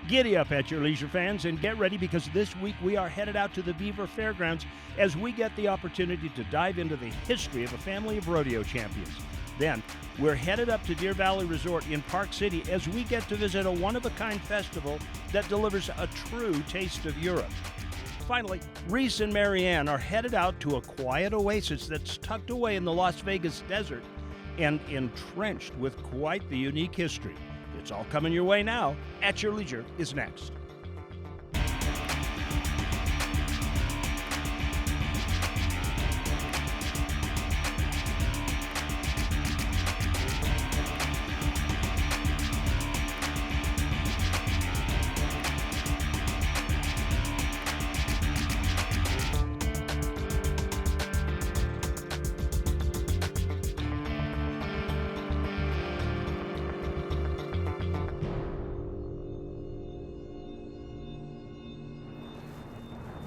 Giddy up at your leisure, fans, and get ready because this week we are headed out to the Beaver fairgrounds as we get the opportunity to dive into the history of a family of rodeo champions. Then, we're headed up to Deer Valley Resort in Park City as we get to visit a one-of-a-kind festival that delivers a true taste of Europe. Finally, Reece and Marianne are headed out to a quiet oasis that's tucked away in the Las Vegas desert and entrenched with quite the unique history. It's all coming your way now. At Your Leisure is next.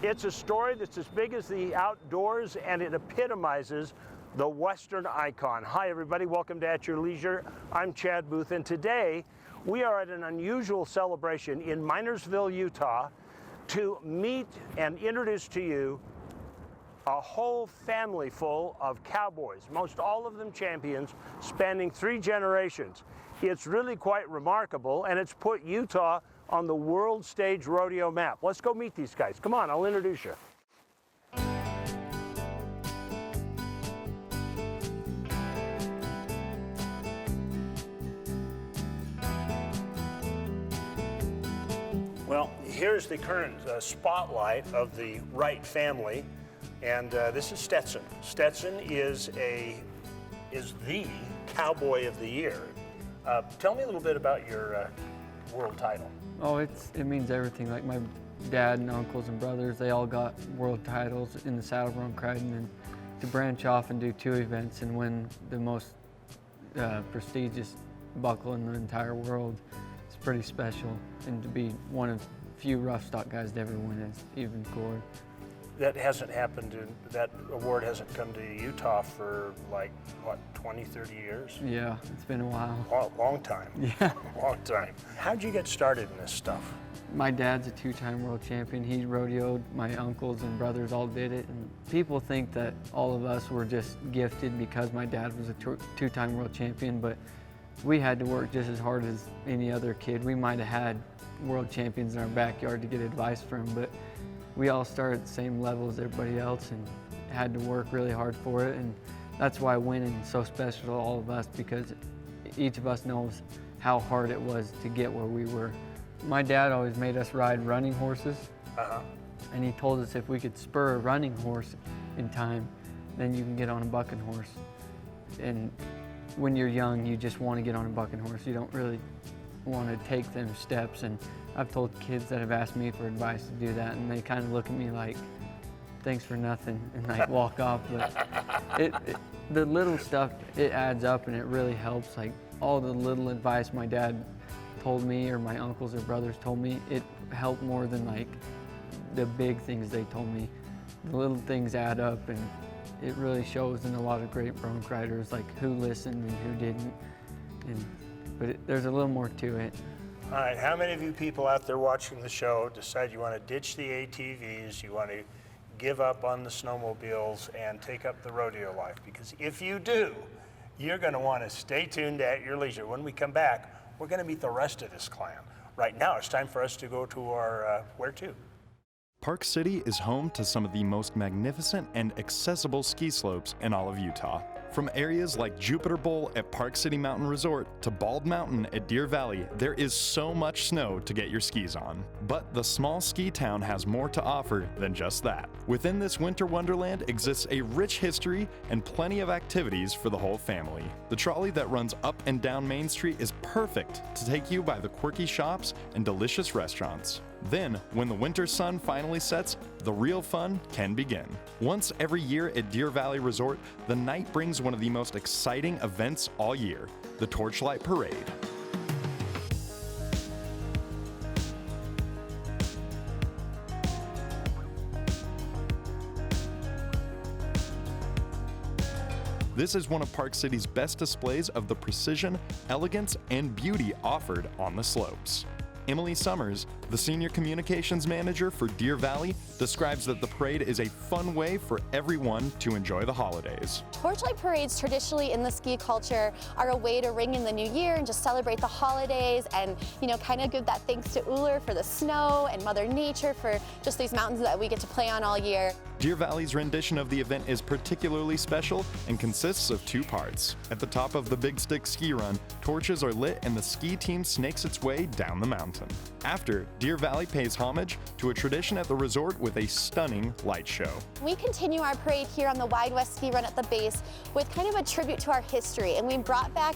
It's a story that's as big as the outdoors, and it epitomizes the Western icon. Hi everybody, welcome to At Your Leisure. I'm Chad Booth, and today we are at an unusual celebration in Minersville, Utah, to meet and introduce to you a whole family full of cowboys, most all of them champions, spanning 3 generations. It's really quite remarkable, and it's put Utah on the world stage rodeo map. Let's go meet these guys. Come on, I'll introduce you. Well, here's the current spotlight of the Wright family, and this is Stetson. Stetson is the cowboy of the year. Tell me a little bit about your world title. Oh, it means everything. Like my dad and uncles and brothers, they all got world titles in the saddle run riding, and to branch off and do 2 events and win the most prestigious buckle in the entire world, it's pretty special. And to be one of few rough stock guys to ever win is even cooler. That hasn't happened, that award hasn't come to Utah for like, what, 20, 30 years? Yeah, it's been a while. Long time. Yeah. Long time. How'd you get started in this stuff? My dad's a 2-time world champion. He rodeoed, my uncles and brothers all did it. And people think that all of us were just gifted because my dad was a 2-time world champion, but we had to work just as hard as any other kid. We might have had world champions in our backyard to get advice from, but we all started at the same level as everybody else and had to work really hard for it. And that's why winning is so special to all of us, because each of us knows how hard it was to get where we were. My dad always made us ride running horses. And he told us if we could spur a running horse in time, then you can get on a bucking horse. And when you're young, you just want to get on a bucking horse. You don't really want to take them steps. And I've told kids that have asked me for advice to do that, and they kind of look at me like, thanks for nothing, and like walk off. But the little stuff, it adds up and it really helps. Like all the little advice my dad told me or my uncles or brothers told me, it helped more than like the big things they told me. The little things add up, and it really shows in a lot of great bronc riders, like who listened and who didn't. But there's a little more to it. All right, how many of you people out there watching the show decide you want to ditch the ATVs, you want to give up on the snowmobiles and take up the rodeo life? Because if you do, you're going to want to stay tuned at your leisure. When we come back, we're going to meet the rest of this clan. Right now, it's time for us to go to our where to. Park City is home to some of the most magnificent and accessible ski slopes in all of Utah. From areas like Jupiter Bowl at Park City Mountain Resort to Bald Mountain at Deer Valley, there is so much snow to get your skis on. But the small ski town has more to offer than just that. Within this winter wonderland exists a rich history and plenty of activities for the whole family. The trolley that runs up and down Main Street is perfect to take you by the quirky shops and delicious restaurants. Then, when the winter sun finally sets, the real fun can begin. Once every year at Deer Valley Resort, the night brings one of the most exciting events all year, the Torchlight Parade. This is one of Park City's best displays of the precision, elegance, and beauty offered on the slopes. Emily Summers, the Senior Communications Manager for Deer Valley, describes that the parade is a fun way for everyone to enjoy the holidays. Torchlight parades traditionally in the ski culture are a way to ring in the new year and just celebrate the holidays and, you know, kind of give that thanks to Uller for the snow and Mother Nature for just these mountains that we get to play on all year. Deer Valley's rendition of the event is particularly special and consists of 2 parts. At the top of the Big Stick ski run, torches are lit and the ski team snakes its way down the mountain. After, Deer Valley pays homage to a tradition at the resort with a stunning light show. We continue our parade here on the Wide West ski run at the base with kind of a tribute to our history, and we brought back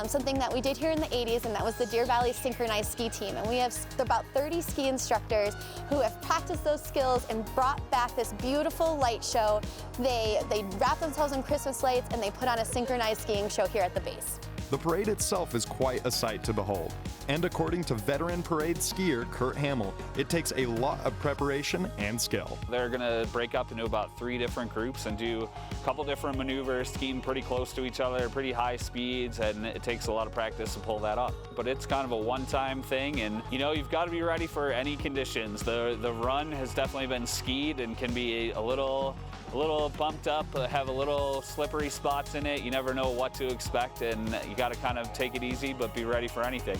something that we did here in the 80s, and that was the Deer Valley Synchronized Ski Team. And we have about 30 ski instructors who have practiced those skills and brought back this beautiful light show. They wrap themselves in Christmas lights and they put on a synchronized skiing show here at the base. The parade itself is quite a sight to behold. And according to veteran parade skier Kurt Hamill, it takes a lot of preparation and skill. They're gonna break up into about 3 different groups and do a couple different maneuvers, skiing pretty close to each other, pretty high speeds, and it takes a lot of practice to pull that off. But it's kind of a one-time thing, and you know, you've got to be ready for any conditions. The run has definitely been skied and can be a little bumped up, have a little slippery spots in it. You never know what to expect, and you got to kind of take it easy, but be ready for anything.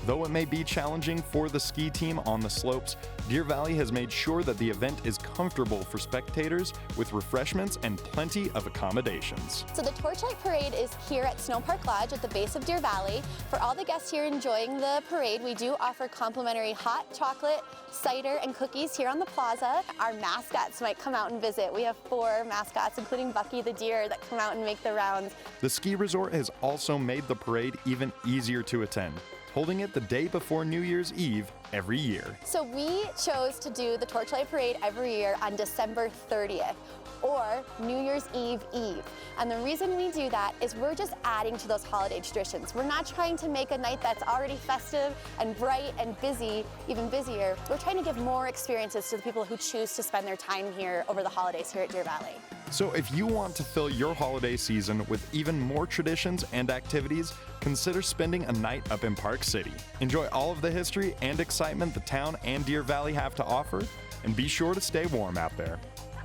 Though it may be challenging for the ski team on the slopes, Deer Valley has made sure that the event is comfortable for spectators with refreshments and plenty of accommodations. So the Torchlight Parade is here at Snow Park Lodge at the base of Deer Valley. For all the guests here enjoying the parade, we do offer complimentary hot chocolate, cider, and cookies here on the plaza. Our mascots might come out and visit. We have 4 mascots, including Bucky the deer, that come out and make the rounds. The ski resort has also made the parade even easier to attend, holding it the day before New Year's Eve every year. So we chose to do the Torchlight Parade every year on December 30th, or New Year's Eve Eve. And the reason we do that is we're just adding to those holiday traditions. We're not trying to make a night that's already festive and bright and busy, even busier. We're trying to give more experiences to the people who choose to spend their time here over the holidays here at Deer Valley. So if you want to fill your holiday season with even more traditions and activities, consider spending a night up in Park City. Enjoy all of the history and excitement the town and Deer Valley have to offer, and be sure to stay warm out there.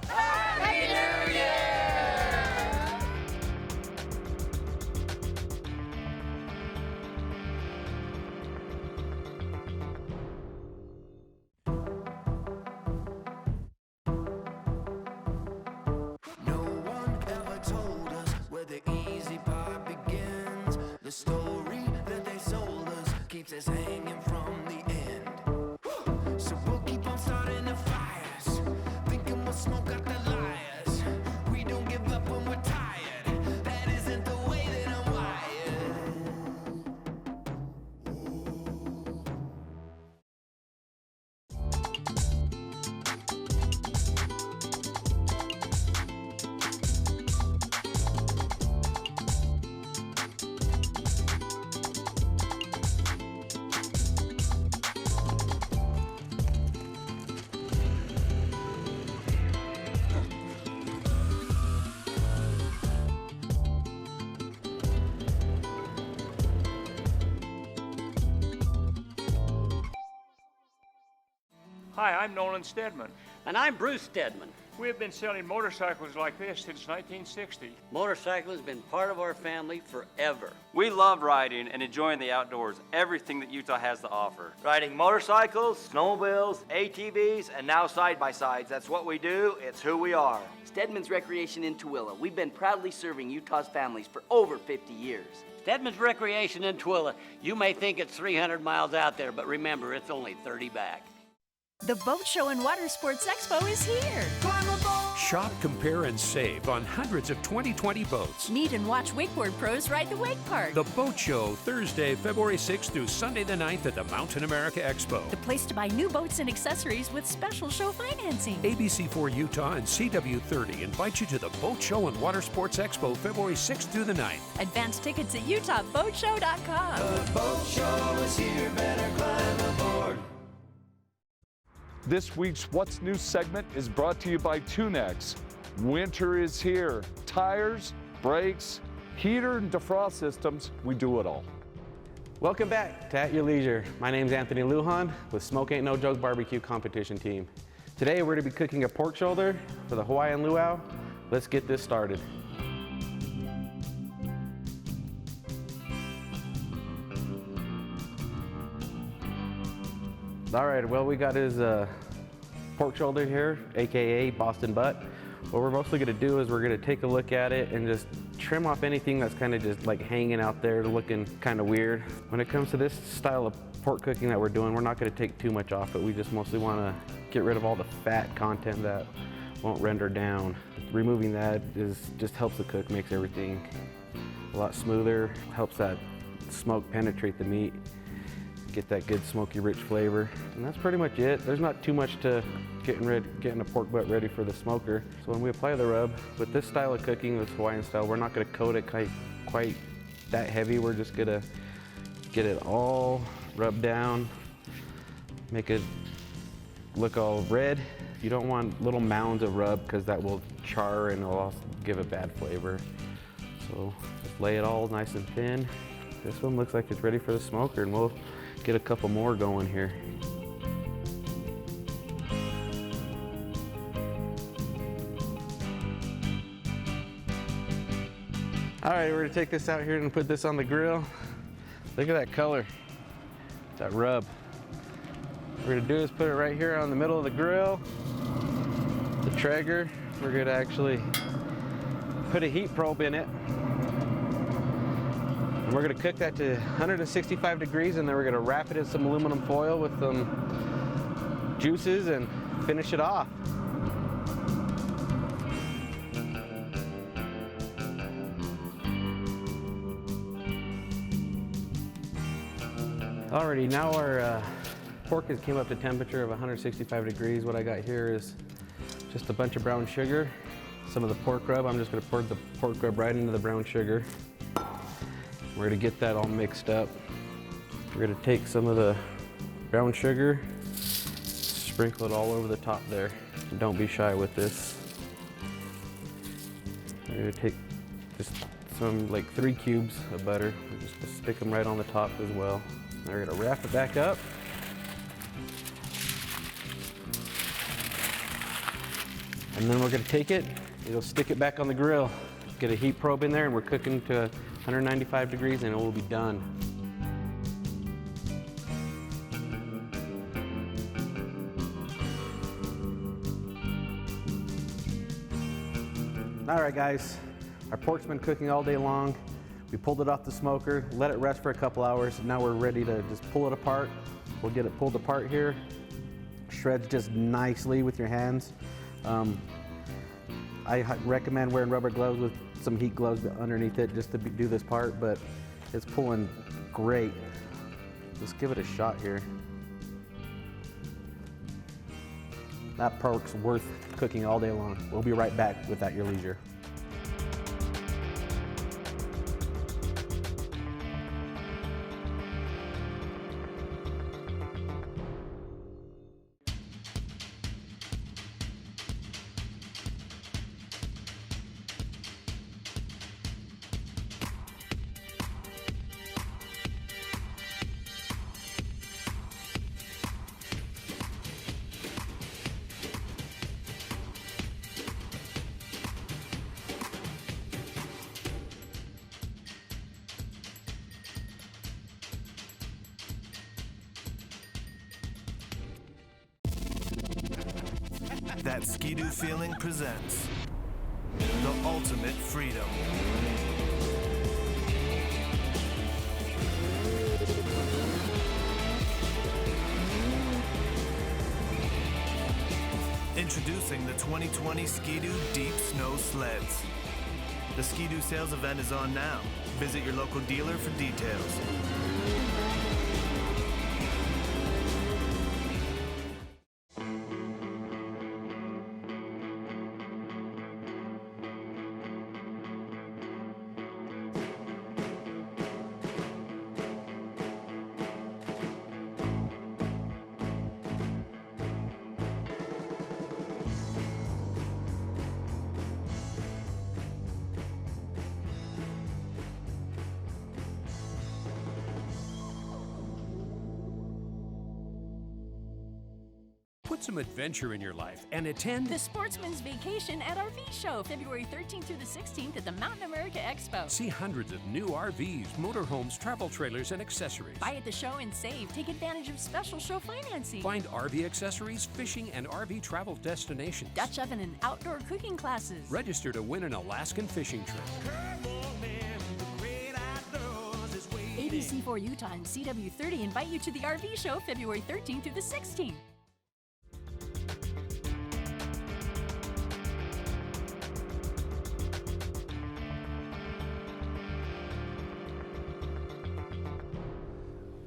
Happy New Year! No one ever told us where the easy part begins. The story that they sold us keeps us hanging from the end. So we'll keep on starting the fires, thinking we'll smoke out the liars. We don't give up when we're tired. That isn't the way that I'm wired. Hi, I'm Nolan Steadman. And I'm Bruce Steadman. We have been selling motorcycles like this since 1960. Motorcycling has been part of our family forever. We love riding and enjoying the outdoors, everything that Utah has to offer. Riding motorcycles, snowmobiles, ATVs, and now side-by-sides. That's what we do, it's who we are. Steadman's Recreation in Tooele. We've been proudly serving Utah's families for over 50 years. Steadman's Recreation in Tooele. You may think it's 300 miles out there, but remember, it's only 30 back. The Boat Show and Water Sports Expo is here. Shop, compare, and save on hundreds of 2020 boats. Meet and watch wakeboard pros ride the wake park. The Boat Show, Thursday, February 6th through Sunday the 9th at the Mountain America Expo. The place to buy new boats and accessories with special show financing. ABC4 Utah and CW30 invite you to the Boat Show and Water Sports Expo, February 6th through the 9th. Advance tickets at utahboatshow.com. The boat show is here, better climb aboard. This week's What's New segment is brought to you by Tunex. Winter is here. Tires, brakes, heater and defrost systems, we do it all. Welcome back to At Your Leisure. My name's Anthony Lujan with Smoke Ain't No Joke Barbecue Competition Team. Today we're going to be cooking a pork shoulder for the Hawaiian luau. Let's get this started. All right, well, we got his pork shoulder here, AKA Boston butt. What we're mostly gonna do is we're gonna take a look at it and just trim off anything that's kind of just like hanging out there looking kind of weird. When it comes to this style of pork cooking that we're doing, we're not gonna take too much off it. We just mostly wanna get rid of all the fat content that won't render down. Removing that just helps the cook, makes everything a lot smoother, helps that smoke penetrate the meat, get that good smoky rich flavor. And that's pretty much it. There's not too much to getting a pork butt ready for the smoker. So when we apply the rub, with this style of cooking, this Hawaiian style, we're not gonna coat it quite that heavy. We're just gonna get it all rubbed down, make it look all red. You don't want little mounds of rub because that will char and it'll also give a bad flavor. So just lay it all nice and thin. This one looks like it's ready for the smoker, and we'll get a couple more going here. All right, we're gonna take this out here and put this on the grill. Look at that color, that rub. What we're gonna do is put it right here on the middle of the grill. The Traeger, we're gonna actually put a heat probe in it. And we're gonna cook that to 165 degrees, and then we're gonna wrap it in some aluminum foil with some juices and finish it off. Alrighty, now our pork has came up to temperature of 165 degrees. What I got here is just a bunch of brown sugar, some of the pork rub. I'm just gonna pour the pork rub right into the brown sugar. We're gonna get that all mixed up. We're gonna take some of the brown sugar, sprinkle it all over the top there. And don't be shy with this. We're gonna take just some, like 3 cubes of butter, and just stick them right on the top as well. Now we're gonna wrap it back up. And then we're gonna take it, it'll stick it back on the grill. Get a heat probe in there, and we're cooking to 195 degrees, and it will be done. All right, guys, our pork's been cooking all day long. We pulled it off the smoker, let it rest for a couple hours, and now we're ready to just pull it apart. We'll get it pulled apart here. Shreds just nicely with your hands. I recommend wearing rubber gloves with some heat gloves underneath it just to do this part, but it's pulling great. Let's give it a shot here. That pork's worth cooking all day long. We'll be right back with At Your Leisure. That Ski-Doo feeling presents the ultimate freedom. Introducing the 2020 Ski-Doo Deep Snow Sleds. The Ski-Doo sales event is on now. Visit your local dealer for details. Get some adventure in your life and attend The Sportsman's Vacation at RV Show, February 13th through the 16th at the Mountain America Expo. See hundreds of new RVs, motorhomes, travel trailers, and accessories. Buy at the show and save. Take advantage of special show financing. Find RV accessories, fishing, and RV travel destinations. Dutch oven and outdoor cooking classes. Register to win an Alaskan fishing trip. ABC4 Utah and CW30 invite you to the RV Show, February 13th through the 16th.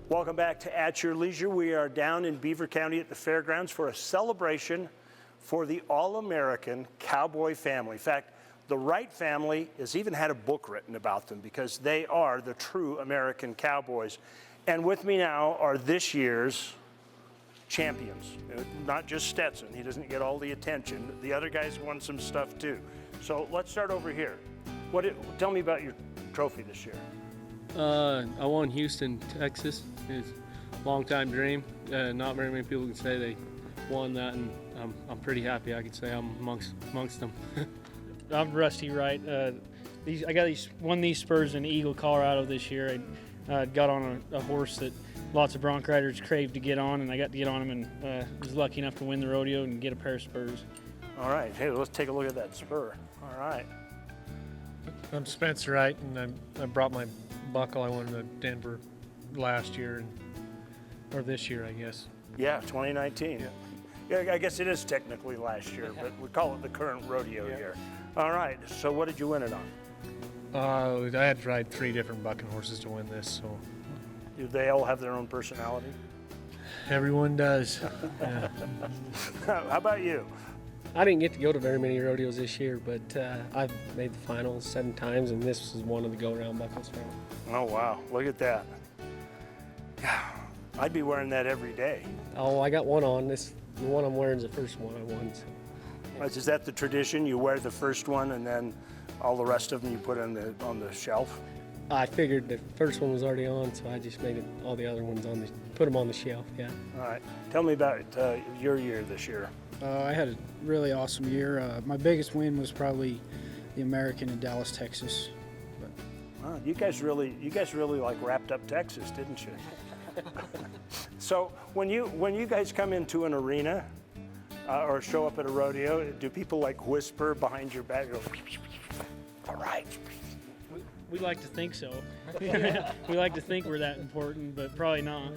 Welcome back to At Your Leisure. We are down in Beaver County at the fairgrounds for a celebration for the All-American Cowboy family. In fact, the Wright family has even had a book written about them because they are the true American cowboys. And with me now are this year's champions. Not just Stetson, he doesn't get all the attention. The other guys won some stuff too. So let's start over here. Tell me about your trophy this year. I won Houston, Texas. It's a long-time dream. Not very many people can say they won that, and I'm pretty happy. I can say I'm amongst them. I'm Rusty Wright. I won these spurs in Eagle, Colorado this year. I got on a horse that lots of bronc riders craved to get on, and I got to get on him, and was lucky enough to win the rodeo and get a pair of spurs. All right, hey, let's take a look at that spur. All right. I'm Spencer Wright, and I brought my buckle I won in Denver last year, or this year, I guess. Yeah, 2019. Yeah, I guess it is technically last year, but we call it the current rodeo year. All right, so what did you win it on? I had to ride 3 different bucking horses to win this, so. Do they all have their own personality? Everyone does. Yeah. How about you? I didn't get to go to very many rodeos this year, but I've made the finals 7 times, and this was one of the go-around buckles for me. Oh, wow. Look at that. I'd be wearing that every day. Oh, I got one on. The one I'm wearing is the first one I won. So. Is that the tradition? You wear the first one, and then all the rest of them you put on the shelf? I figured the first one was already on, so I just made all the other ones put them on the shelf, yeah. All right. Tell me about your year this year. I had a really awesome year. My biggest win was probably the American in Dallas, Texas. Wow, you guys really like wrapped up Texas, didn't you? So when you guys come into an arena or show up at a rodeo, do people like whisper behind your back? Go, all right. We like to think so. We like to think we're that important, but probably not.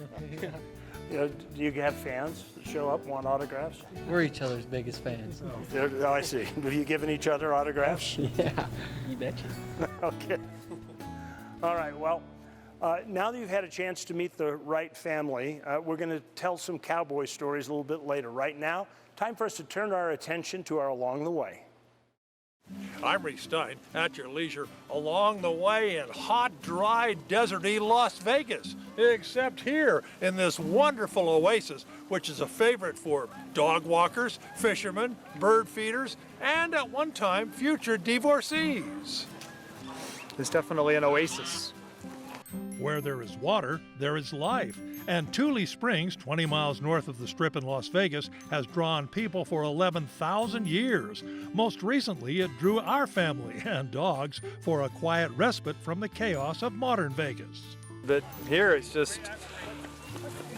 Do you have fans that show up, want autographs? We're each other's biggest fans. Oh, I see. Have you given each other autographs? Yeah, you betcha. Okay. All right, well, now that you've had a chance to meet the Wright family, we're going to tell some cowboy stories a little bit later. Right now, time for us to turn our attention to our Along the Way. I'm Reece Stein, at your leisure, along the way in hot, dry, deserty Las Vegas, except here in this wonderful oasis, which is a favorite for dog walkers, fishermen, bird feeders, and at one time, future divorcees. It's definitely an oasis. Where there is water, there is life. And Tule Springs, 20 miles north of the Strip in Las Vegas, has drawn people for 11,000 years. Most recently, it drew our family and dogs for a quiet respite from the chaos of modern Vegas. But here it's just,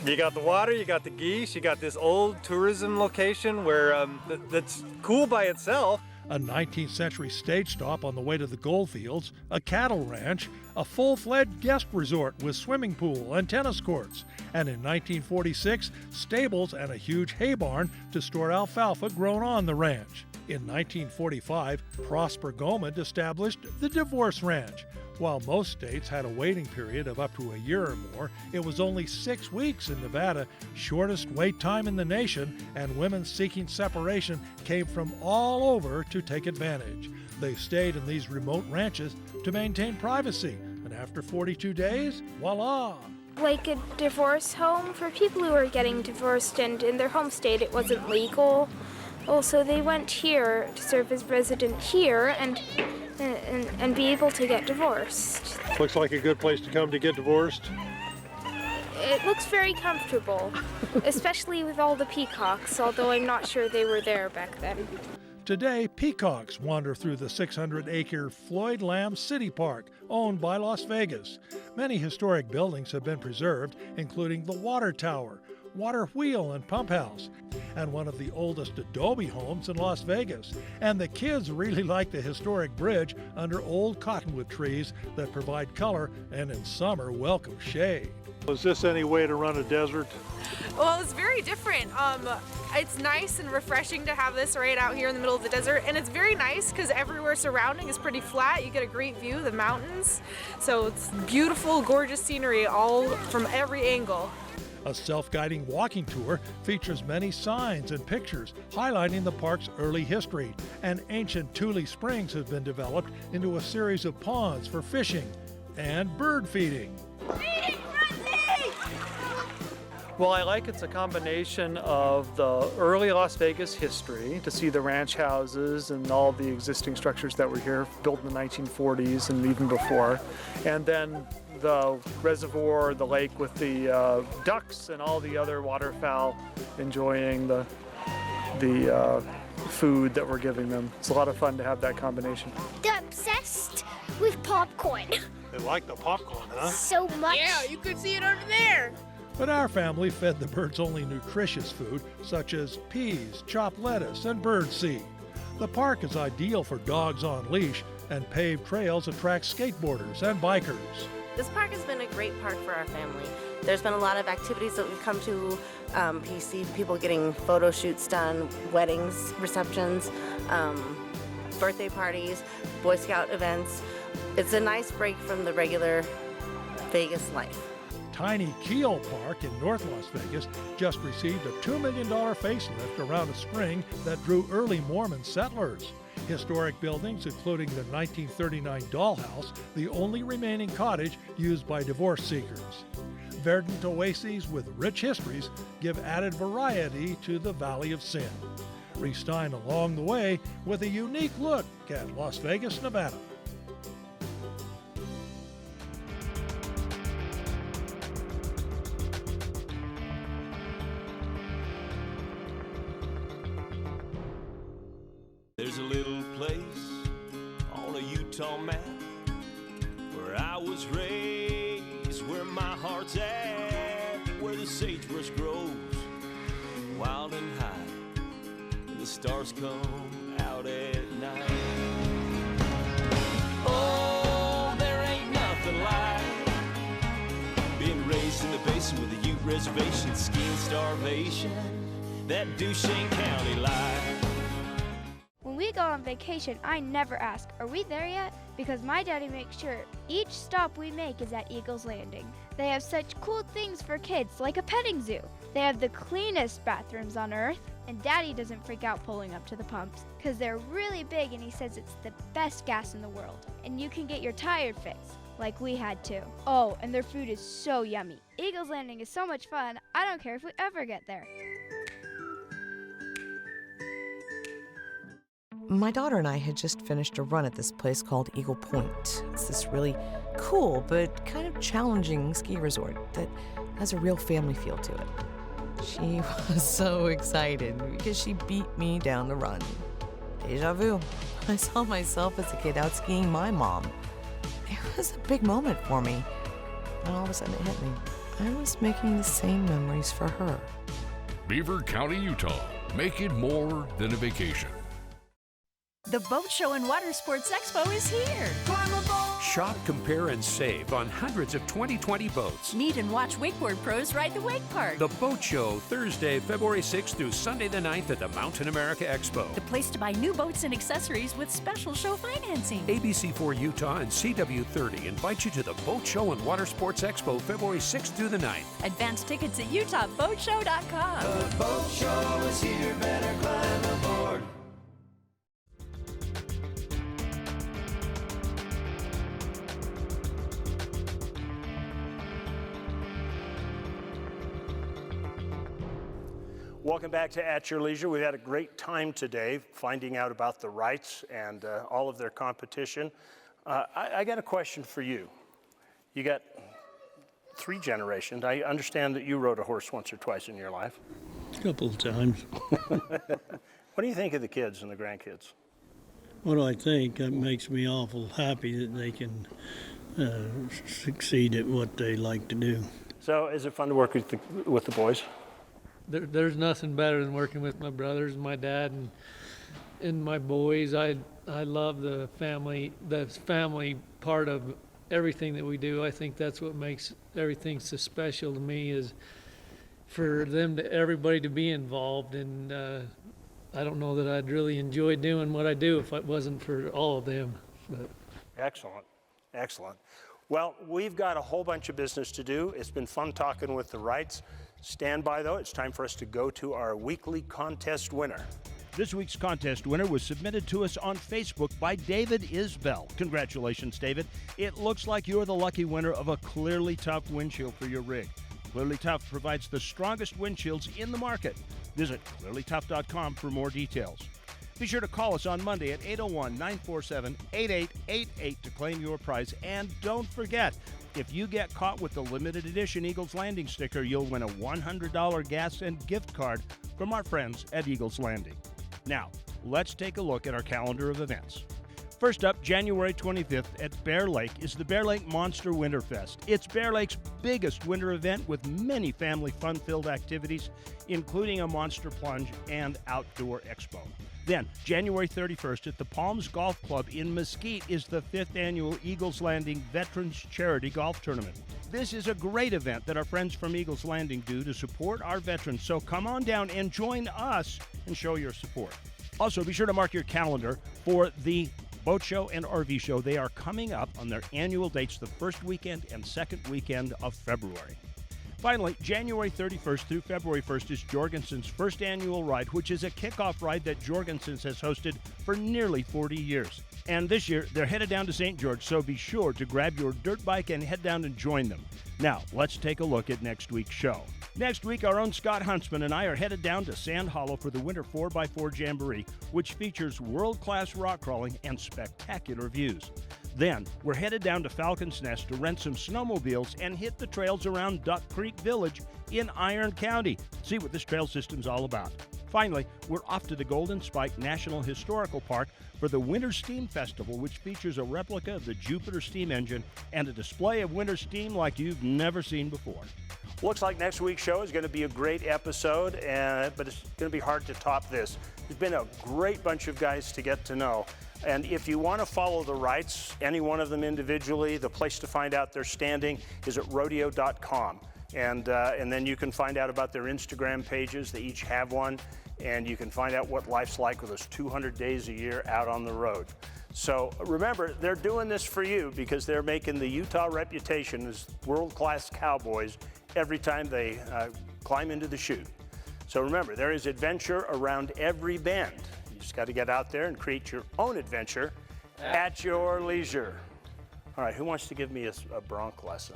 you got the water, you got the geese, you got this old tourism location where that's cool by itself. A 19th century stage stop on the way to the goldfields, a cattle ranch, a full-fledged guest resort with swimming pool and tennis courts, and in 1946, stables and a huge hay barn to store alfalfa grown on the ranch. In 1945, Prosper Goldman established the Divorce Ranch. While most states had a waiting period of up to a year or more, it was only 6 weeks in Nevada, shortest wait time in the nation, and women seeking separation came from all over to take advantage. They stayed in these remote ranches to maintain privacy, and after 42 days, voila! Like a divorce home for people who are getting divorced and in their home state it wasn't legal. Also, they went here to serve as resident here and be able to get divorced. Looks like a good place to come to get divorced. It looks very comfortable, especially with all the peacocks, although I'm not sure they were there back then. Today, peacocks wander through the 600-acre Floyd Lamb City Park, owned by Las Vegas. Many historic buildings have been preserved, including the Water Tower, Water Wheel and Pump House, and one of the oldest adobe homes in Las Vegas. And the kids really like the historic bridge under old cottonwood trees that provide color and in summer welcome shade. Was this any way to run a desert? Well, it's very different. It's nice and refreshing to have this right out here in the middle of the desert, and it's very nice because everywhere surrounding is pretty flat. You get a great view of the mountains, so it's beautiful, gorgeous scenery all from every angle. A self-guiding walking tour features many signs and pictures highlighting the park's early history, and ancient Tule Springs has been developed into a series of ponds for fishing and bird feeding. Well, I like it's a combination of the early Las Vegas history, to see the ranch houses and all the existing structures that were here, built in the 1940s and even before, and then the reservoir, the lake with the ducks and all the other waterfowl enjoying the food that we're giving them. It's a lot of fun to have that combination. They're obsessed with popcorn. They like the popcorn, huh? So much. Yeah, you could see it over there. But our family fed the birds only nutritious food, such as peas, chopped lettuce, and birdseed. The park is ideal for dogs on leash, and paved trails attract skateboarders and bikers. This park has been a great park for our family. There's been a lot of activities that we've come to. You see people getting photo shoots done, weddings, receptions, birthday parties, Boy Scout events. It's a nice break from the regular Vegas life. Tiny Keel Park in North Las Vegas just received a $2 million facelift around a spring that drew early Mormon settlers. Historic buildings, including the 1939 dollhouse, the only remaining cottage used by divorce seekers. Verdant oases with rich histories give added variety to the Valley of Sin. Reece Stein along the way with a unique look at Las Vegas, Nevada. There's a little place on a Utah map where I was raised, where my heart's at, where the sagebrush grows wild and high, and the stars come out at night. Oh, there ain't nothing like being raised in the basin with a Ute reservation, skiing starvation, that Duchesne County life. When we go on vacation, I never ask, are we there yet? Because my daddy makes sure each stop we make is at Eagles Landing. They have such cool things for kids, like a petting zoo. They have the cleanest bathrooms on earth, and Daddy doesn't freak out pulling up to the pumps, because they're really big and he says it's the best gas in the world. And you can get your tire fixed, like we had to. Oh, and their food is so yummy. Eagles Landing is so much fun, I don't care if we ever get there. My daughter and I had just finished a run at this place called Eagle Point. It's this really cool but kind of challenging ski resort that has a real family feel to it. She was so excited because she beat me down the run. Deja vu. I saw myself as a kid out skiing my mom. It was a big moment for me. And all of a sudden it hit me. I was making the same memories for her. Beaver County, Utah. Make it more than a vacation. The Boat Show and Water Sports Expo is here. Shop, compare, and save on hundreds of 2020 boats. Meet and watch wakeboard pros ride the wake park. The Boat Show, Thursday, February 6th through Sunday the 9th at the Mountain America Expo. The place to buy new boats and accessories with special show financing. ABC4 Utah and CW30 invite you to the Boat Show and Water Sports Expo, February 6th through the 9th. Advance tickets at UtahBoatShow.com. The boat show is here, better climb aboard. Welcome back to At Your Leisure. We've had a great time today finding out about the Wrights and all of their competition. I got a question for you. You got 3 generations. I understand that you rode a horse once or twice in your life. A couple of times. What do you think of the kids and the grandkids? What do I think? That makes me awful happy that they can succeed at what they like to do. So is it fun to work with the boys? There's nothing better than working with my brothers and my dad and my boys. I love the family part of everything that we do. I think that's what makes everything so special to me, is for everybody to be involved. And I don't know that I'd really enjoy doing what I do if it wasn't for all of them. But. Excellent, excellent. Well, we've got a whole bunch of business to do. It's been fun talking with the Wrights. Stand by, though. It's time for us to go to our weekly contest winner. This week's contest winner was submitted to us on Facebook by David Isbell. Congratulations, David. It looks like you're the lucky winner of a Clearly Tough windshield for your rig. Clearly Tough provides the strongest windshields in the market. Visit clearlytough.com for more details. Be sure to call us on Monday at 801-947-8888 to claim your prize. And don't forget, if you get caught with the limited edition Eagles Landing sticker, you'll win a $100 gas and gift card from our friends at Eagles Landing. Now, let's take a look at our calendar of events. First up, January 25th at Bear Lake is the Bear Lake Monster Winterfest. It's Bear Lake's biggest winter event with many family fun-filled activities, including a monster plunge and outdoor expo. Then, January 31st at the Palms Golf Club in Mesquite is the 5th annual Eagles Landing Veterans Charity Golf Tournament. This is a great event that our friends from Eagles Landing do to support our veterans, so come on down and join us and show your support. Also, be sure to mark your calendar for the Boat Show and RV Show. They are coming up on their annual dates the first weekend and second weekend of February. Finally, January 31st through February 1st is Jorgensen's first annual ride, which is a kickoff ride that Jorgensen's has hosted for nearly 40 years. And this year, they're headed down to St. George, so be sure to grab your dirt bike and head down and join them. Now, let's take a look at next week's show. Next week, our own Scott Huntsman and I are headed down to Sand Hollow for the Winter 4x4 Jamboree, which features world-class rock crawling and spectacular views. Then, we're headed down to Falcon's Nest to rent some snowmobiles and hit the trails around Duck Creek Village in Iron County. See what this trail system's all about. Finally, we're off to the Golden Spike National Historical Park for the Winter Steam Festival, which features a replica of the Jupiter steam engine and a display of winter steam like you've never seen before. Looks like next week's show is going to be a great episode, but it's going to be hard to top this. There's been a great bunch of guys to get to know. And if you want to follow the Wrights, any one of them individually, the place to find out their standing is at rodeo.com. And then you can find out about their Instagram pages. They each have one. And you can find out what life's like with those 200 days a year out on the road. So remember, they're doing this for you because they're making the Utah reputation as world-class cowboys every time they climb into the chute. So remember, there is adventure around every bend. You just got to get out there and create your own adventure at your leisure. All right, who wants to give me a bronc lesson?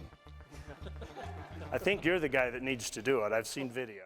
I think you're the guy that needs to do it. I've seen video.